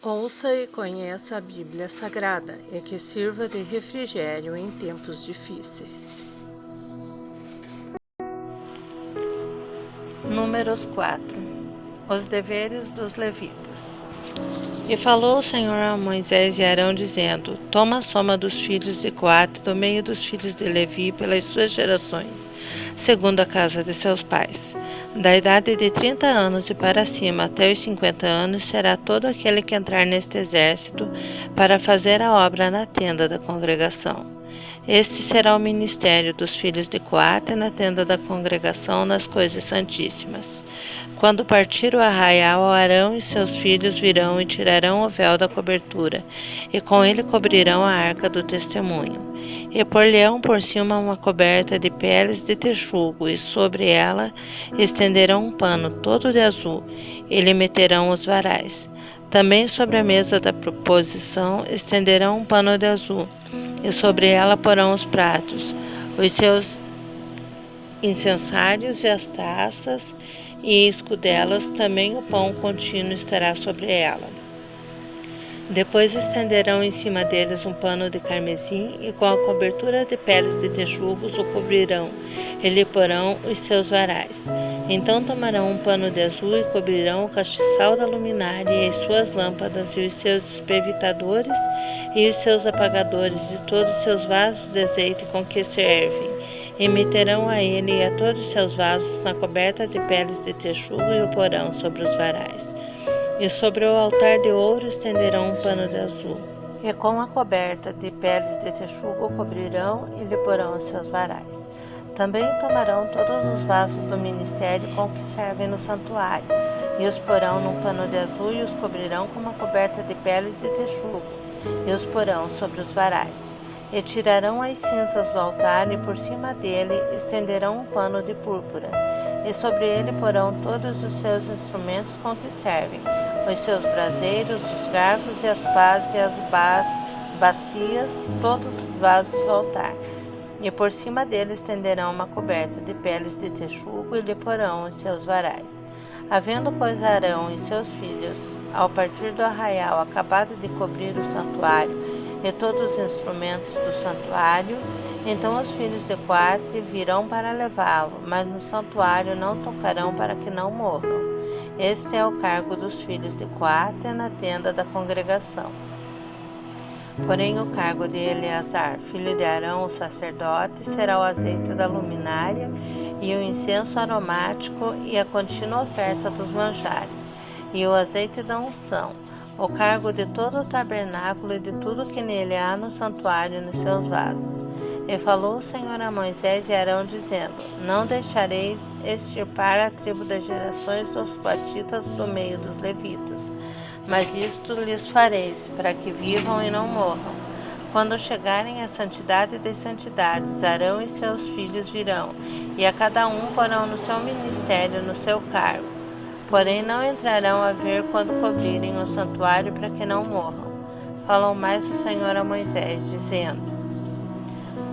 Ouça e conheça a Bíblia Sagrada e que sirva de refrigério em tempos difíceis. Números 4. Os deveres dos levitas. E falou o Senhor a Moisés e Arão, dizendo: Toma a soma dos filhos de Coate do meio dos filhos de Levi pelas suas gerações, segundo a casa de seus pais. Da idade de 30 anos e para cima até os 50 anos será todo aquele que entrar neste exército para fazer a obra na tenda da congregação. Este será o ministério dos filhos de Coate na tenda da congregação nas coisas santíssimas. Quando partir o arraial, Arão e seus filhos virão e tirarão o véu da cobertura, e com ele cobrirão a arca do testemunho. E por-lhe-ão por cima uma coberta de peles de texugo, e sobre ela estenderão um pano todo de azul, e lhe meterão os varais. Também sobre a mesa da proposição estenderão um pano de azul, e sobre ela porão os pratos, os seus incensários e as taças e escudelas, também o pão contínuo estará sobre ela. Depois estenderão em cima deles um pano de carmesim e com a cobertura de peles de texugos o cobrirão e lhe porão os seus varais. Então tomarão um pano de azul e cobrirão o castiçal da luminária e as suas lâmpadas e os seus espevitadores e os seus apagadores e todos os seus vasos de azeite com que servem. E meterão a ele e a todos os seus vasos na coberta de peles de texugo e o porão sobre os varais. E sobre o altar de ouro estenderão um pano de azul. E com a coberta de peles de texugo o cobrirão e lhe porão os seus varais. Também tomarão todos os vasos do ministério com que servem no santuário, e os porão num pano de azul e os cobrirão com uma coberta de peles de texugo, e os porão sobre os varais. E tirarão as cinzas do altar e por cima dele estenderão um pano de púrpura, e sobre ele porão todos os seus instrumentos com que servem, os seus braseiros, os garfos e as pás e as bacias, todos os vasos do altar. E por cima dele estenderão uma coberta de peles de texugo e lhe porão os seus varais. Havendo, pois, Arão e seus filhos, ao partir do arraial, acabado de cobrir o santuário e todos os instrumentos do santuário, então os filhos de Coate virão para levá-lo, mas no santuário não tocarão para que não morram. Este é o cargo dos filhos de Coate na tenda da congregação. Porém o cargo de Eleazar, filho de Arão, o sacerdote, será o azeite da luminária e o incenso aromático e a contínua oferta dos manjares, e o azeite da unção, o cargo de todo o tabernáculo e de tudo que nele há no santuário e nos seus vasos. E falou o Senhor a Moisés e Arão, dizendo: Não deixareis extirpar a tribo das gerações dos coatitas do meio dos levitas, mas isto lhes fareis, para que vivam e não morram. Quando chegarem à santidade das santidades, Arão e seus filhos virão, e a cada um porão no seu ministério, no seu cargo. Porém não entrarão a ver quando cobrirem o santuário, para que não morram. Falou mais o Senhor a Moisés, dizendo: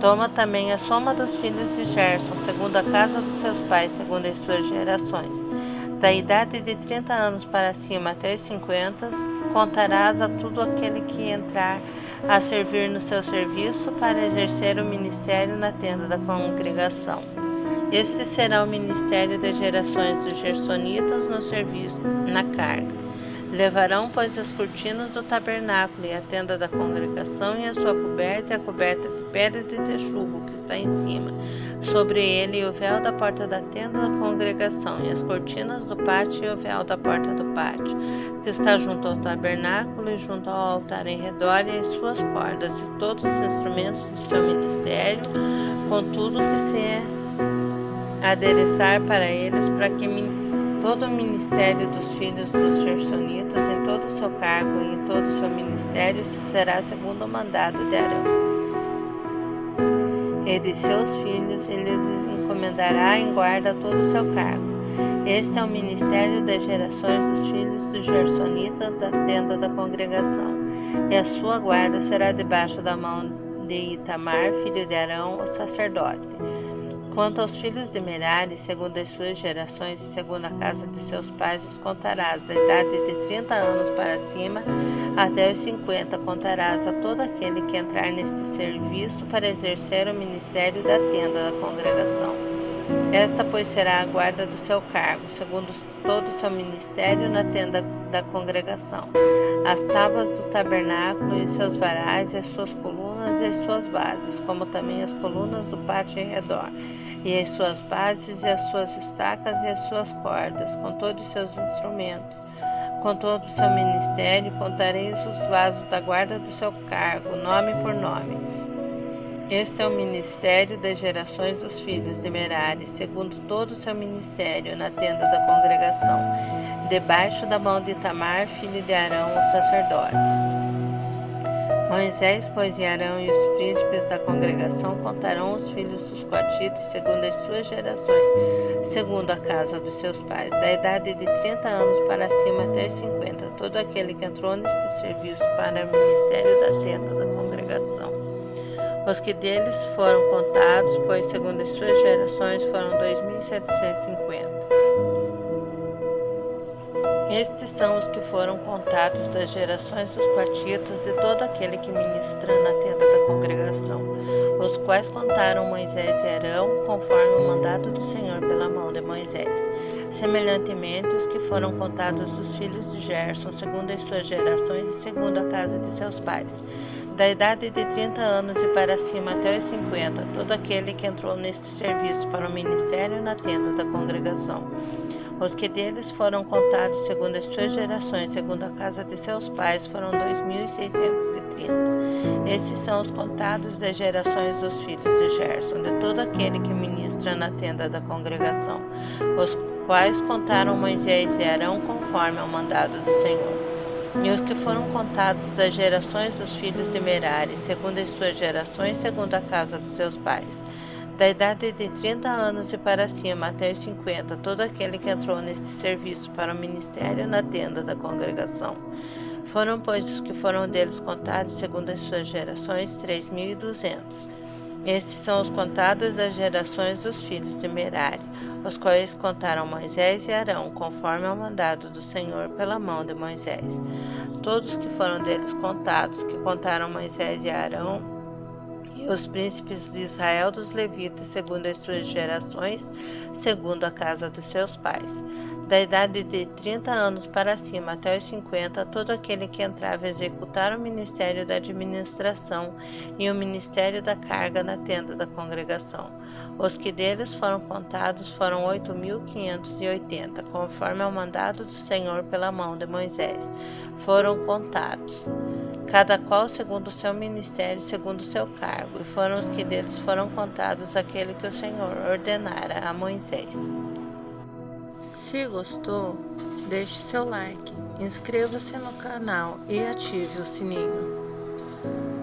Toma também a soma dos filhos de Gerson, segundo a casa dos seus pais, segundo as suas gerações. Da idade de 30 anos para cima até os 50, contarás a todo aquele que entrar a servir no seu serviço para exercer o ministério na tenda da congregação. Este será o ministério das gerações dos gersonitas no serviço, na carga. Levarão, pois, as cortinas do tabernáculo e a tenda da congregação e a sua coberta e a coberta de peles de texugo que está em cima, sobre ele o véu da porta da tenda da congregação e as cortinas do pátio e o véu da porta do pátio, que está junto ao tabernáculo e junto ao altar em redor e as suas cordas e todos os instrumentos do seu ministério, com tudo que se adereçar para eles, para que todo o ministério dos filhos dos gersonitas, em todo o seu cargo e em todo o seu ministério, será segundo o mandado de Arão. E de seus filhos ele lhes encomendará em guarda todo o seu cargo. Este é o ministério das gerações dos filhos dos gersonitas da tenda da congregação. E a sua guarda será debaixo da mão de Itamar, filho de Arão, o sacerdote. Quanto aos filhos de Merari, segundo as suas gerações e segundo a casa de seus pais, os contarás da idade de 30 anos para cima até os 50, contarás a todo aquele que entrar neste serviço para exercer o ministério da tenda da congregação. Esta, pois, será a guarda do seu cargo, segundo todo o seu ministério na tenda da congregação. As tábuas do tabernáculo e seus varais, e as suas colunas e as suas bases, como também as colunas do pátio em redor, e as suas bases, e as suas estacas e as suas cordas, com todos os seus instrumentos. Com todo o seu ministério, contareis os vasos da guarda do seu cargo, nome por nome. Este é o ministério das gerações dos filhos de Merari, segundo todo o seu ministério na tenda da congregação, debaixo da mão de Itamar, filho de Arão, o sacerdote. Moisés, pois, e Arão e os príncipes da congregação contarão os filhos dos coatitas segundo as suas gerações, segundo a casa dos seus pais, da idade de 30 anos para cima até os 50, todo aquele que entrou neste serviço para o ministério da tenda da congregação. Os que deles foram contados, pois, segundo as suas gerações, foram 2.750. Estes são os que foram contados das gerações dos coatitas de todo aquele que ministra na tenda da congregação, os quais contaram Moisés e Arão, conforme o mandado do Senhor pela mão de Moisés. Semelhantemente, os que foram contados dos filhos de Gerson, segundo as suas gerações e segundo a casa de seus pais, da idade de 30 anos e para cima até os 50, todo aquele que entrou neste serviço para o ministério na tenda da congregação. Os que deles foram contados segundo as suas gerações, segundo a casa de seus pais, foram 2.630. Esses são os contados das gerações dos filhos de Gerson, de todo aquele que ministra na tenda da congregação, os quais contaram Moisés e Arão conforme ao mandado do Senhor. E os que foram contados das gerações dos filhos de Merari, segundo as suas gerações, segundo a casa dos seus pais, da idade de 30 anos e para cima até os 50, todo aquele que entrou neste serviço para o ministério na tenda da congregação. Foram, pois, os que foram deles contados segundo as suas gerações, 3.200. Estes são os contados das gerações dos filhos de Merari, os quais contaram Moisés e Arão, conforme ao mandado do Senhor pela mão de Moisés. Todos que foram deles contados, que contaram Moisés e Arão, e os príncipes de Israel dos levitas, segundo as suas gerações, segundo a casa dos seus pais. Da idade de 30 anos para cima até os 50, todo aquele que entrava a executar o ministério da administração e o ministério da carga na tenda da congregação. Os que deles foram contados foram 8.580, conforme ao mandado do Senhor pela mão de Moisés. Foram contados, cada qual segundo o seu ministério, segundo o seu cargo, e foram os que deles foram contados aquele que o Senhor ordenara a Moisés. Se gostou, deixe seu like, inscreva-se no canal e ative o sininho.